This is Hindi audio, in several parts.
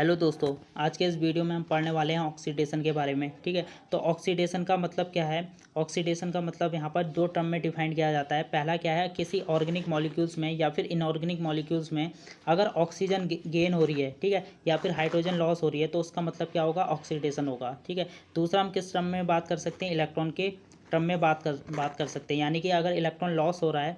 हेलो दोस्तों, आज के इस वीडियो में हम पढ़ने वाले हैं ऑक्सीडेशन के बारे में। ठीक है, तो ऑक्सीडेशन का मतलब क्या है। ऑक्सीडेशन का मतलब यहाँ पर दो टर्म में डिफाइन किया जाता है। पहला क्या है, किसी ऑर्गेनिक मॉलिक्यूल्स में या फिर इनऑर्गेनिक मॉलिक्यूल्स में अगर ऑक्सीजन गेन हो रही है, ठीक है, या फिर हाइड्रोजन लॉस हो रही है, तो उसका मतलब क्या होगा, ऑक्सीडेशन होगा। ठीक है, दूसरा हम किस टर्म में बात कर सकते हैं, इलेक्ट्रॉन के टर्म में बात कर सकते हैं। यानी कि अगर इलेक्ट्रॉन लॉस हो रहा है,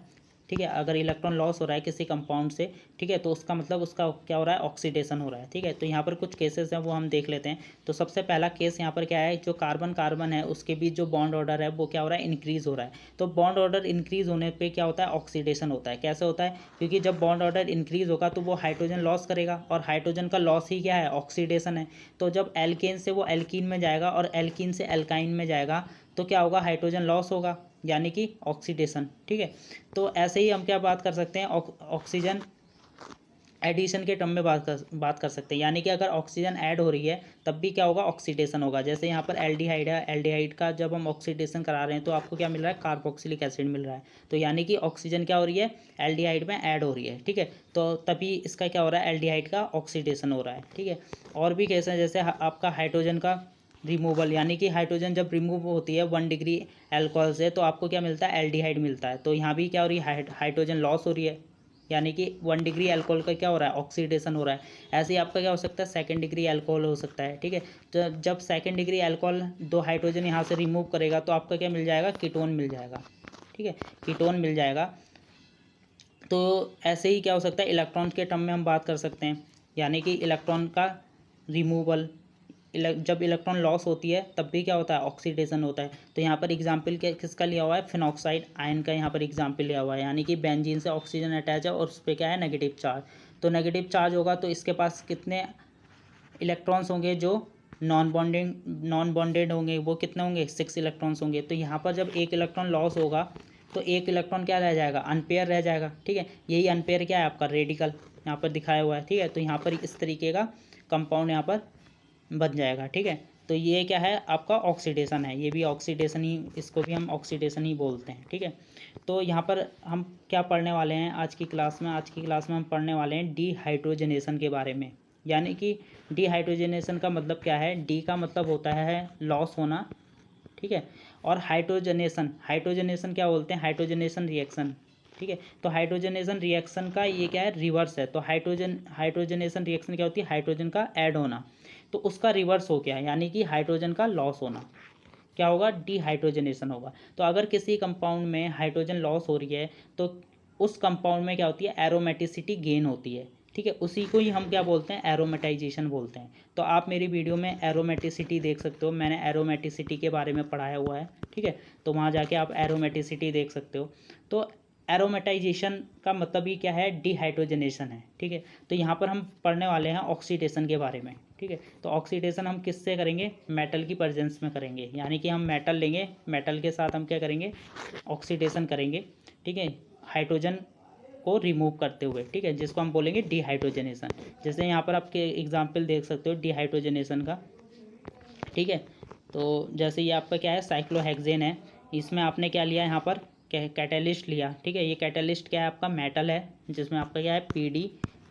ठीक है, अगर इलेक्ट्रॉन लॉस हो रहा है किसी कंपाउंड से, ठीक है, तो उसका मतलब उसका क्या हो रहा है, ऑक्सीडेशन हो रहा है। ठीक है, तो यहाँ पर कुछ केसेस हैं वो हम देख लेते हैं। तो सबसे पहला केस यहाँ पर क्या है, जो कार्बन कार्बन है उसके बीच जो बॉन्ड ऑर्डर है वो क्या हो रहा है, इंक्रीज हो रहा है। तो बॉन्ड ऑर्डर इंक्रीज होने पे क्या होता है, ऑक्सीडेशन होता है। कैसे होता है, क्योंकि जब बॉन्ड ऑर्डर इंक्रीज होगा तो वो हाइड्रोजन लॉस करेगा, और हाइड्रोजन का लॉस ही क्या है, ऑक्सीडेशन है। तो जब एल्केन से वो एल्कीन में जाएगा और एल्कीन से एल्काइन में जाएगा तो क्या होगा, हाइड्रोजन लॉस होगा, यानी कि ऑक्सीडेशन। ठीक है, तो ऐसे ही हम क्या बात कर सकते हैं, ऑक्सीजन एडिशन के टर्म में बात कर सकते हैं। यानी कि अगर ऑक्सीजन ऐड हो रही है तब भी क्या होगा, ऑक्सीडेशन होगा। जैसे यहाँ पर एल्डिहाइड है, एल्डिहाइड का जब हम ऑक्सीडेशन करा रहे हैं तो आपको क्या मिल रहा है, कार्बोक्सिलिक एसिड मिल रहा है। तो यानी कि ऑक्सीजन क्या हो रही है, एल्डिहाइड में ऐड हो रही है। ठीक है, तो तभी इसका क्या हो रहा है, एल्डिहाइड का ऑक्सीडेशन हो रहा है। ठीक है, और भी केस हैं, जैसे आपका हाइड्रोजन का रिमूवल, यानी कि हाइड्रोजन जब रिमूव होती है 1 डिग्री अल्कोहल से तो आपको क्या मिलता है, एल्डिहाइड मिलता है। तो यहाँ भी क्या हो रही है, हाइड्रोजन लॉस हो रही है, यानी कि 1 डिग्री अल्कोहल का क्या हो रहा है, ऑक्सीडेशन हो रहा है। ऐसे ही आपका क्या हो सकता है, 2nd डिग्री अल्कोहल हो सकता है। ठीक है, तो जब 2nd डिग्री अल्कोहल दो हाइड्रोजन यहाँ से रिमूव करेगा तो आपका क्या मिल जाएगा, कीटोन मिल जाएगा। ठीक है, कीटोन मिल जाएगा। तो ऐसे ही क्या हो सकता है, इलेक्ट्रॉन के टर्म में हम बात कर सकते हैं। यानी कि इलेक्ट्रॉन का रिमूवल, जब इलेक्ट्रॉन लॉस होती है तब भी क्या होता है, ऑक्सीडेशन होता है। तो यहाँ पर एग्जाम्पल किसका लिया हुआ है, फिनॉक्साइड आयन का यहाँ पर एग्जाम्पल लिया हुआ है। यानी कि बेंजीन से ऑक्सीजन अटैच है और उस पर क्या है, नेगेटिव चार्ज। तो नेगेटिव चार्ज होगा तो इसके पास कितने इलेक्ट्रॉन्स होंगे, जो नॉन बॉन्डेड होंगे, वो कितने होंगे, 6 इलेक्ट्रॉन्स होंगे। तो यहाँ पर जब एक इलेक्ट्रॉन लॉस होगा तो एक इलेक्ट्रॉन क्या रह जाएगा, अनपेयर रह जाएगा। ठीक है, यही अनपेयर क्या है, आपका रेडिकल यहाँ पर दिखाया हुआ है। ठीक है, तो यहाँ पर इस तरीके का कंपाउंड यहाँ पर बन जाएगा। ठीक है, तो ये क्या है, आपका ऑक्सीडेशन है। ये भी ऑक्सीडेशन ही, इसको भी हम ऑक्सीडेशन ही बोलते हैं। ठीक है, तो यहाँ पर हम क्या पढ़ने वाले हैं आज की क्लास में, हम पढ़ने वाले हैं डीहाइड्रोजनेशन के बारे में। यानी कि डीहाइड्रोजनेशन का मतलब क्या है, डी का मतलब होता है लॉस होना, ठीक है, और हाइड्रोजनेशन क्या बोलते हैं, हाइड्रोजनेशन रिएक्शन। ठीक है, तो हाइड्रोजनेशन रिएक्शन का ये क्या है, रिवर्स है। तो हाइड्रोजनेशन रिएक्शन क्या होती है, हाइड्रोजन का ऐड होना, तो उसका रिवर्स हो गया, यानी कि हाइड्रोजन का लॉस होना। क्या होगा, डीहाइड्रोजनेशन होगा। तो अगर किसी कंपाउंड में हाइड्रोजन लॉस हो रही है तो उस कंपाउंड में क्या होती है, एरोमेटिसिटी गेन होती है। ठीक है, उसी को ही हम क्या बोलते हैं, एरोमेटाइजेशन बोलते हैं। तो आप मेरी वीडियो में एरोमेटिसिटी देख सकते हो, मैंने एरोमेटिसिटी के बारे में पढ़ाया हुआ है। ठीक है, तो वहाँ जाके आप एरोमेटिसिटी देख सकते हो। तो एरोमेटाइजेशन का मतलब ही क्या है, डिहाइड्रोजनेशन है। ठीक है, तो यहाँ पर हम पढ़ने वाले हैं ऑक्सीडेशन के बारे में। ठीक है, तो ऑक्सीडेशन हम किससे करेंगे, मेटल की प्रेजेंस में करेंगे। यानी कि हम मेटल लेंगे, मेटल के साथ हम क्या करेंगे, ऑक्सीडेशन करेंगे। ठीक है, हाइड्रोजन को रिमूव करते हुए। ठीक है, जिसको हम बोलेंगे डिहाइड्रोजनेशन। जैसे यहाँ पर आपके एग्जाम्पल देख सकते हो डिहाइड्रोजनेशन का। ठीक है, तो जैसे ये आपका क्या है, साइक्लोहेक्सेन है। इसमें आपने क्या लिया, यहाँ पर कैटलिस्ट लिया। ठीक है, ये कैटलिस्ट क्या है, आपका मेटल है, जिसमें आपका क्या है,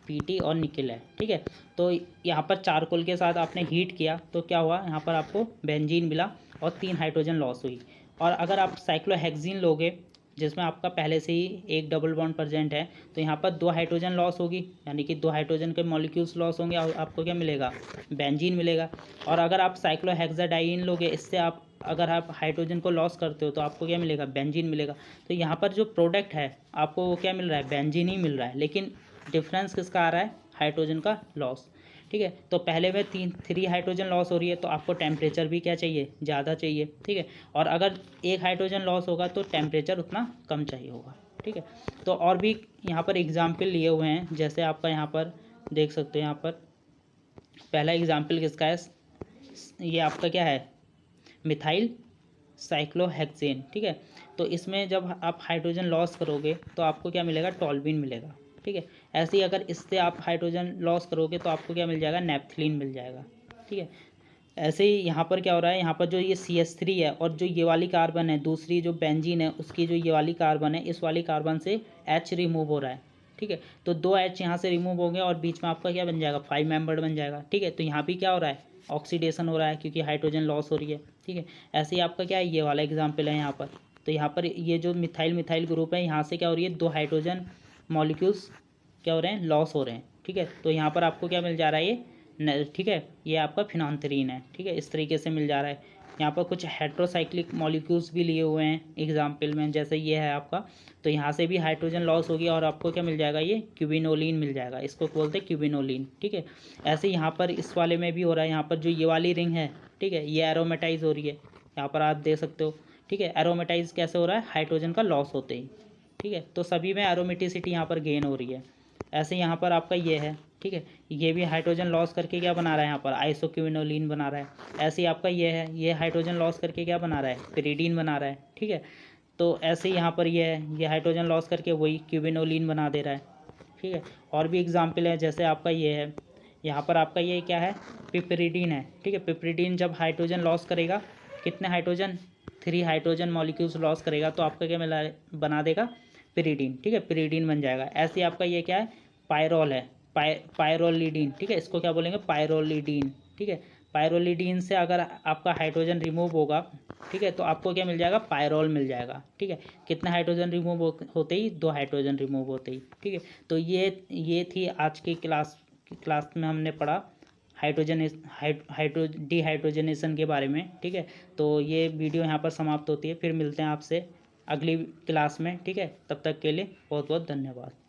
पीटी और निकल है। ठीक है, तो यहाँ पर चारकोल के साथ आपने हीट किया तो क्या हुआ, यहाँ पर आपको बेंजीन मिला और 3 हाइड्रोजन लॉस हुई। और अगर आप साइक्लोहेक्सीन लोगे, जिसमें आपका पहले से ही एक डबल बॉन्ड प्रेजेंट है, तो यहाँ पर 2 हाइड्रोजन लॉस होगी, यानी कि 2 हाइड्रोजन के मॉलिक्यूल्स लॉस होंगे और आपको क्या मिलेगा, बेंजीन मिलेगा। और अगर आप साइक्लोहेक्साडाइन लोगे, इससे आप अगर आप हाइड्रोजन को लॉस करते हो तो आपको क्या मिलेगा, बेंजीन मिलेगा। तो यहाँ पर जो प्रोडक्ट है आपको वो क्या मिल रहा है, बेंजीन ही मिल रहा है, लेकिन डिफरेंस किसका आ रहा है, हाइड्रोजन का लॉस। ठीक है, तो पहले में 3 हाइड्रोजन लॉस हो रही है तो आपको टेम्परेचर भी क्या चाहिए, ज़्यादा चाहिए। ठीक है, और अगर 1 हाइड्रोजन लॉस होगा तो टेम्परेचर उतना कम चाहिए होगा। ठीक है, तो और भी यहाँ पर एग्जाम्पल लिए हुए हैं, जैसे आपका यहाँ पर देख सकते हो। यहाँ पर पहला एग्जाम्पल किसका है, ये आपका क्या है, मिथाइल साइक्लोहेक्सेन। ठीक है, तो इसमें जब आप हाइड्रोजन लॉस करोगे तो आपको क्या मिलेगा, टॉल्यूइन मिलेगा। ठीक है, ऐसे ही अगर इससे आप हाइड्रोजन लॉस करोगे तो आपको क्या मिल जाएगा, नेपथलीन मिल जाएगा। ठीक है, ऐसे ही यहाँ पर क्या हो रहा है, यहाँ पर जो ये CH3 है और जो ये वाली कार्बन है, दूसरी जो बेंजीन है उसकी जो ये वाली कार्बन है, इस वाली कार्बन से H रिमूव हो रहा है। ठीक है। तो 2 H यहाँ से रिमूव हो गए और बीच में आपका क्या बन जाएगा, 5 मेंबर्ड बन जाएगा, ठीक है। तो यहाँ भी क्या हो रहा है, ऑक्सीडेशन हो रहा है क्योंकि हाइड्रोजन लॉस हो रही है, ठीक है। ऐसे ही आपका क्या है, ये वाला एग्जाम्पल है यहाँ पर। तो यहाँ पर ये जो मिथाइल मिथाइल ग्रुप है, यहाँ से क्या हो रही है, 2 हाइड्रोजन मॉलिक्यूल्स क्या हो रहे हैं, लॉस हो रहे हैं, ठीक है। तो यहाँ पर आपको क्या मिल जा रहा है, ये ठीक है, ये आपका फिनॉन्थरीन है, ठीक है। इस तरीके से मिल जा रहा है। यहाँ पर कुछ हेट्रोसाइक्लिक मॉलिक्यूल्स भी लिए हुए हैं एग्जाम्पल में, जैसे ये है आपका। तो यहाँ से भी हाइड्रोजन लॉस होगी और आपको क्या मिल जाएगा, ये क्यूबिनोलिन मिल जाएगा, इसको बोलते हैं क्यूबिनोलिन, ठीक है। ऐसे यहाँ पर इस वाले में भी हो रहा है। यहाँ पर जो ये वाली रिंग है, ठीक है, ये एरोमेटाइज हो रही है, यहाँ पर आप देख सकते हो, ठीक है। एरोमेटाइज कैसे हो रहा है, हाइड्रोजन का लॉस होते ही, ठीक है। तो सभी में एरोमेटिसिटी यहाँ पर गेन हो रही है। ऐसे यहाँ पर आपका ये है, ठीक है, ये भी हाइड्रोजन लॉस करके क्या बना रहा है, यहाँ पर आइसोक्यूबिनोलिन बना रहा है। ऐसे ही आपका ये है, ये हाइड्रोजन लॉस करके क्या बना रहा है, पिरिडीन बना रहा है, ठीक है। तो ऐसे ही यहाँ पर ये है, ये हाइड्रोजन लॉस करके वही क्यूबिनोलिन बना दे रहा है, ठीक है। और भी एग्जाम्पल है, जैसे आपका ये है, यहाँ पर आपका ये क्या है, पिपरिडीन है, ठीक है। पिपरिडीन जब हाइड्रोजन लॉस करेगा, कितने हाइड्रोजन, 3 हाइड्रोजन मॉलिक्यूल्स लॉस करेगा, तो आपका क्या मिला, बना देगा पिरिडीन, ठीक है, पिरिडीन बन जाएगा। ऐसे ही आपका ये क्या है, पायरोल है, पायरोलिडीन, ठीक है, इसको क्या बोलेंगे, पायरोलिडीन, ठीक है। पायरोलिडीन से अगर आपका हाइड्रोजन रिमूव होगा, ठीक है, तो आपको क्या मिल जाएगा, पायरोल मिल जाएगा, ठीक है। कितने हाइड्रोजन रिमूव होते ही, 2 हाइड्रोजन रिमूव होते ही, ठीक है। तो ये थी आज की क्लास में हमने पढ़ा हाइड्रो डिहाइड्रोजनेशन के बारे में, ठीक है। तो ये वीडियो यहाँ पर समाप्त होती है, फिर मिलते हैं आपसे अगली क्लास में, ठीक है। तब तक के लिए बहुत बहुत धन्यवाद।